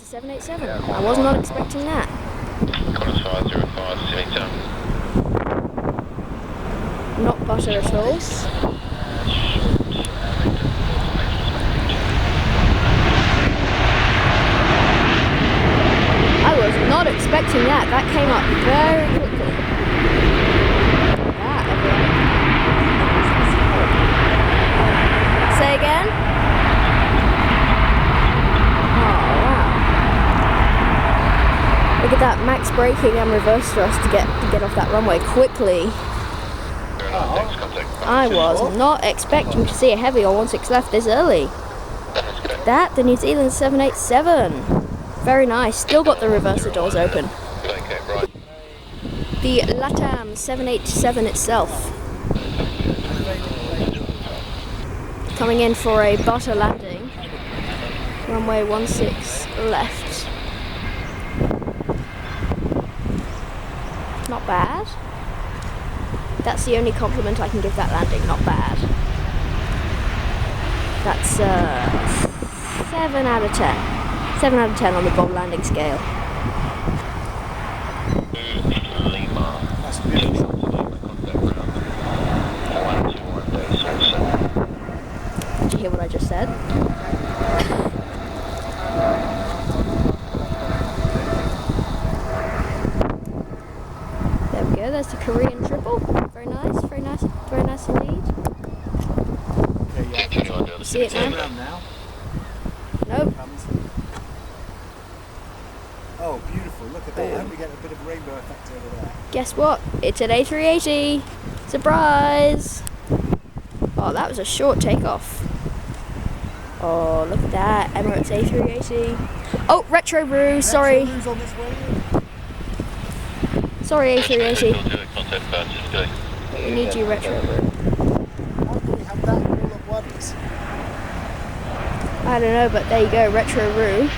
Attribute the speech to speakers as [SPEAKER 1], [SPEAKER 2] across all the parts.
[SPEAKER 1] 787. I was not expecting that.
[SPEAKER 2] Qantas 505, Sydney Town.
[SPEAKER 1] Not butter at all. I was not expecting that. That came up very quickly. That, everyone. Say again? Oh, wow. Look at that, max braking and reverse thrust to get off that runway quickly. I was not expecting to see a heavy on 16 left this early. Look at that, the New Zealand 787. Very nice, still got the reverser doors open. The LATAM 787 itself. Coming in for a butter landing. Runway 16 left. Not bad. That's the only compliment I can give that landing, not bad. That's 7 out of 10. 7 out of 10 on the Bob landing scale.
[SPEAKER 3] That's beautiful.
[SPEAKER 1] Did you hear what I just said? There we go, there's the Korean triple. Very nice, very nice, very nice indeed. You see it now? Nope.
[SPEAKER 3] Oh, beautiful. Look at that. I hope we get a bit of rainbow effect over there.
[SPEAKER 1] Guess what? It's an A380. Surprise! Oh, that was a short takeoff. Oh, look at that. Emirates A380. Oh, Retro Brew, sorry.
[SPEAKER 3] Retro's on this way.
[SPEAKER 1] Sorry, A380. We need you, Retro Brew.
[SPEAKER 3] Why can we have that all at once?
[SPEAKER 1] I don't know, but there you go, Retro Brew.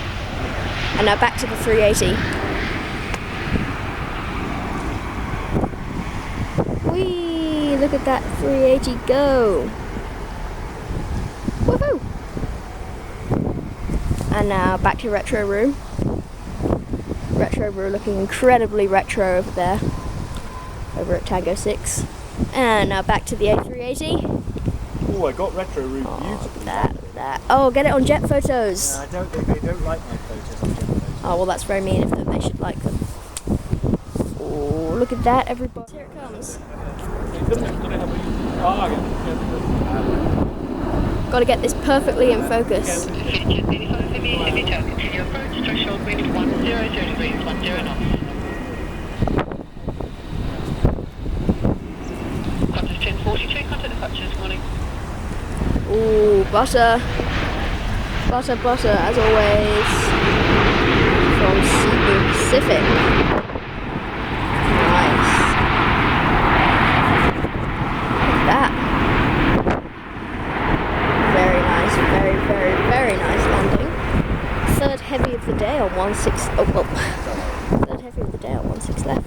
[SPEAKER 1] And now back to the 380. Whee! Look at that 380 go. Woohoo! And now back to Retro Brew. Retro Brew looking incredibly retro over there. Over at Tango 6. And now back to the A380.
[SPEAKER 3] Oh, I got Retro Route beautiful.
[SPEAKER 1] That. Oh, get it on jet photos.
[SPEAKER 3] I don't think they don't like my photos on jet photos.
[SPEAKER 1] Oh, well, that's very mean of them. They should like them. Oh, look at that, everybody. Here it comes. Got to get this perfectly in focus. Ooh, butter. Butter, butter, as always. From Cebu Pacific. Nice. Look at that. Very nice, very, very, very nice landing. Third heavy of the day on 16. Oh, well. Third heavy of the day on 16 left.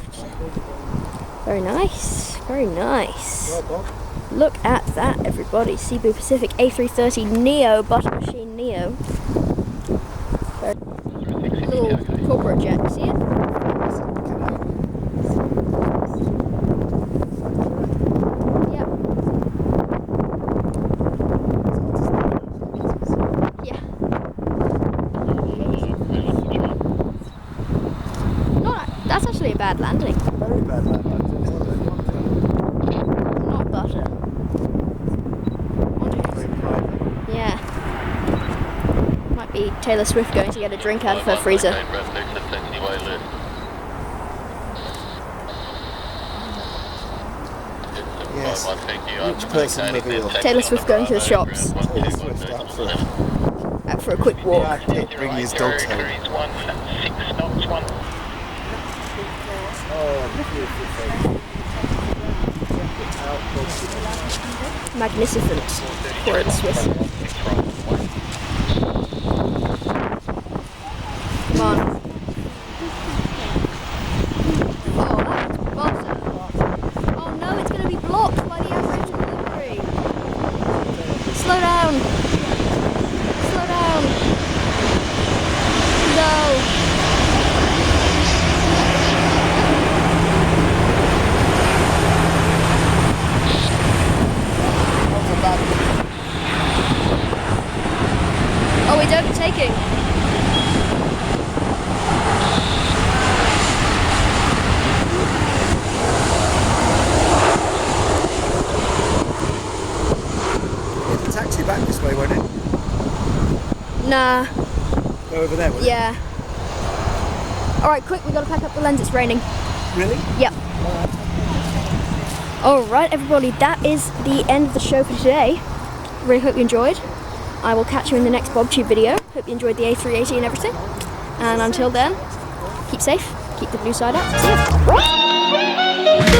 [SPEAKER 1] Very nice, very nice.
[SPEAKER 3] Well, Bob.
[SPEAKER 1] Look at that, everybody. Cebu Pacific A330 Neo, Butter Machine Neo. Little corporate jet, you see it? Yep. Yeah. No, that's actually a bad landing.
[SPEAKER 3] Very bad landing.
[SPEAKER 1] Not butter. Yeah. Might be Taylor Swift going to get a drink out of her freezer.
[SPEAKER 3] Yes. Which person revealed?
[SPEAKER 1] Taylor Swift going to the shops.
[SPEAKER 3] Taylor Swift
[SPEAKER 1] Out for a quick walk.
[SPEAKER 3] bringing his dogs home. Oh, beautiful thing.
[SPEAKER 1] Magnificent. Taylor Swift. Come on. Oh, that's butter. Oh no, it's going to be blocked by the average delivery. Slow down. Slow down. No. Nah,
[SPEAKER 3] Go over there, will you?
[SPEAKER 1] yeah. Alright, quick, we gotta pack up the lens, it's raining.
[SPEAKER 3] Really?
[SPEAKER 1] Yep. Alright, everybody, that is the end of the show for today. Really hope you enjoyed. I will catch you in the next BobTube video. Hope you enjoyed the A380 and everything. And until then, keep safe, keep the blue side up. See ya.